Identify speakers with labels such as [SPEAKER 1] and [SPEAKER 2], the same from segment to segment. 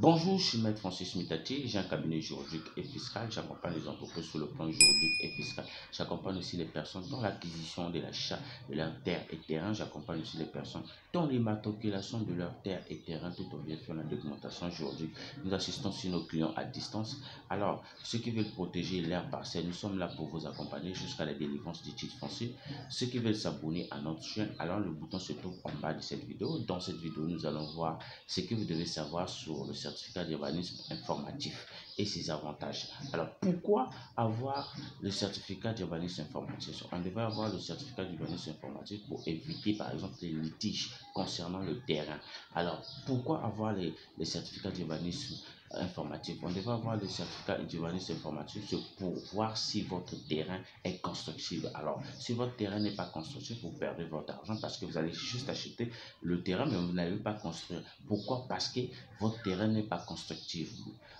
[SPEAKER 1] Bonjour, je suis Maître Francis Mitati, j'ai un cabinet juridique et fiscal, j'accompagne les entreprises sur le plan juridique et fiscal, j'accompagne aussi les personnes dans l'acquisition de l'achat de leurs terres et terrains, j'accompagne aussi les personnes dans l'immatriculation de leurs terres et terrains tout en vérifiant la documentation juridique. Nous assistons sur nos clients à distance. Alors, ceux qui veulent protéger leurs parcelles, nous sommes là pour vous accompagner jusqu'à la délivrance du titre foncier. Ceux qui veulent s'abonner à notre chaîne, alors le bouton se trouve en bas de cette vidéo. Dans cette vidéo, nous allons voir ce que vous devez savoir sur le certificat d'urbanisme informatif et ses avantages. Alors, pourquoi avoir le certificat d'urbanisme informatif? On devrait avoir le certificat d'urbanisme informatif pour éviter, par exemple, les litiges concernant le terrain. Alors, pourquoi avoir les certificats d'urbanisme informatif? On devrait avoir le certificat d'urbanisme informatif pour voir si votre terrain est constructible. Alors, si votre terrain n'est pas constructible, vous perdez votre argent parce que vous allez juste acheter le terrain, mais vous n'allez pas construire. Pourquoi? Parce que votre terrain n'est pas constructible.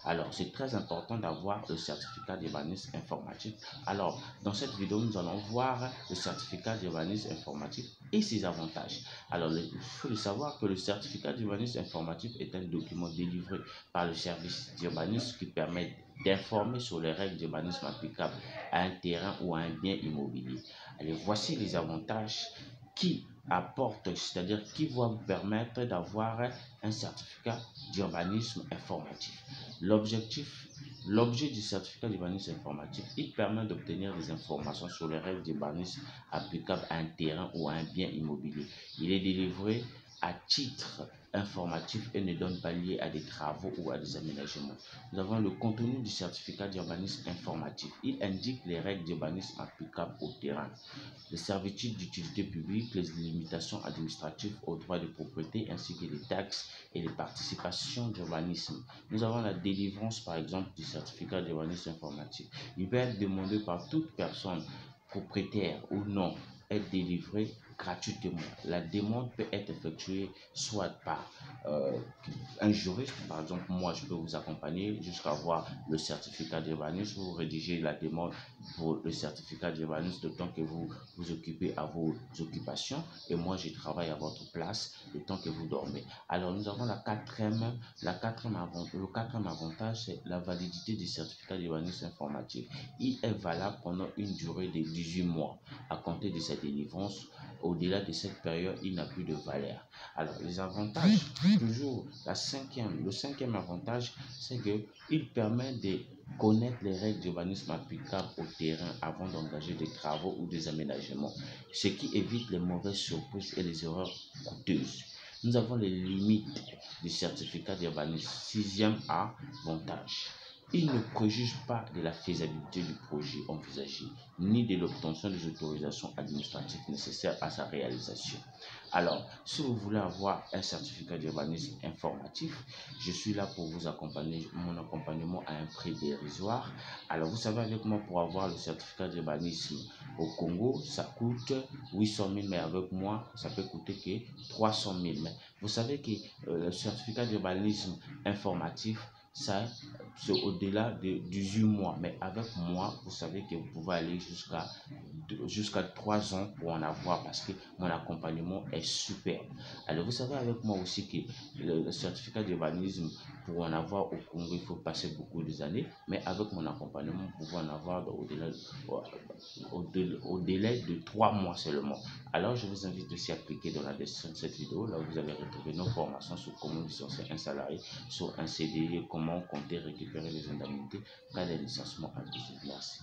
[SPEAKER 1] Alors, c'est très important d'avoir le certificat d'urbanisme informatif. Alors, dans cette vidéo, nous allons voir le certificat d'urbanisme informatif et ses avantages. Alors, il faut le savoir que le certificat d'urbanisme informatif est un document délivré par le service d'urbanisme qui permet d'informer sur les règles d'urbanisme applicables à un terrain ou à un bien immobilier. Allez, voici les avantages qui apporte, c'est-à-dire qui va vous permettre d'avoir un certificat d'urbanisme informatif. L'objet du certificat d'urbanisme informatif, il permet d'obtenir des informations sur les règles d'urbanisme applicables à un terrain ou à un bien immobilier. Il est délivré à titre informatif et ne donne pas lieu à des travaux ou à des aménagements. Nous avons le contenu du certificat d'urbanisme informatif. Il indique les règles d'urbanisme applicables au terrain, les servitudes d'utilité publique, les limitations administratives aux droits de propriété ainsi que les taxes et les participations d'urbanisme. Nous avons la délivrance par exemple du certificat d'urbanisme informatif. Il peut être demandé par toute personne, propriétaire ou non, être délivré gratuitement. La demande peut être effectuée soit par un juriste, par exemple moi je peux vous accompagner jusqu'à avoir le certificat d'urbanisme, vous rédigez la demande pour le certificat d'urbanisme le temps que vous vous occupez à vos occupations et moi je travaille à votre place le temps que vous dormez. Alors nous avons le quatrième avantage, c'est la validité du certificat d'urbanisme informatif. Il est valable pendant une durée de 18 mois à compter de sa délivrance. Au-delà de cette période, il n'a plus de valeur. Alors, les avantages, toujours le cinquième avantage, c'est qu'il permet de connaître les règles d'urbanisme applicables au terrain avant d'engager des travaux ou des aménagements, ce qui évite les mauvaises surprises et les erreurs coûteuses. Nous avons les limites du certificat d'urbanisme. Sixième avantage. Il ne préjuge pas de la faisabilité du projet envisagé, ni de l'obtention des autorisations administratives nécessaires à sa réalisation. Alors, si vous voulez avoir un certificat d'urbanisme informatif, je suis là pour vous accompagner. Mon accompagnement à un prix dérisoire. Alors, vous savez, avec moi, pour avoir le certificat d'urbanisme au Congo, ça coûte 800 000, mais avec moi, ça peut coûter que 300 000. Mais vous savez que le certificat d'urbanisme informatif, ça, c'est au-delà de 18 mois. Mais avec moi, vous savez que vous pouvez aller jusqu'à 3 ans pour en avoir parce que mon accompagnement est superbe. Alors, vous savez avec moi aussi que le certificat d'urbanisme, pour en avoir au Congo, il faut passer beaucoup d'années. Mais avec mon accompagnement, vous pouvez en avoir au délai de 3 mois seulement. Alors, je vous invite aussi à cliquer dans la description de cette vidéo. Là, vous allez retrouver nos formations sur comment licencier un salarié, sur un CDI, comment compter récupérer les indemnités, cas de licenciement abusif. Merci.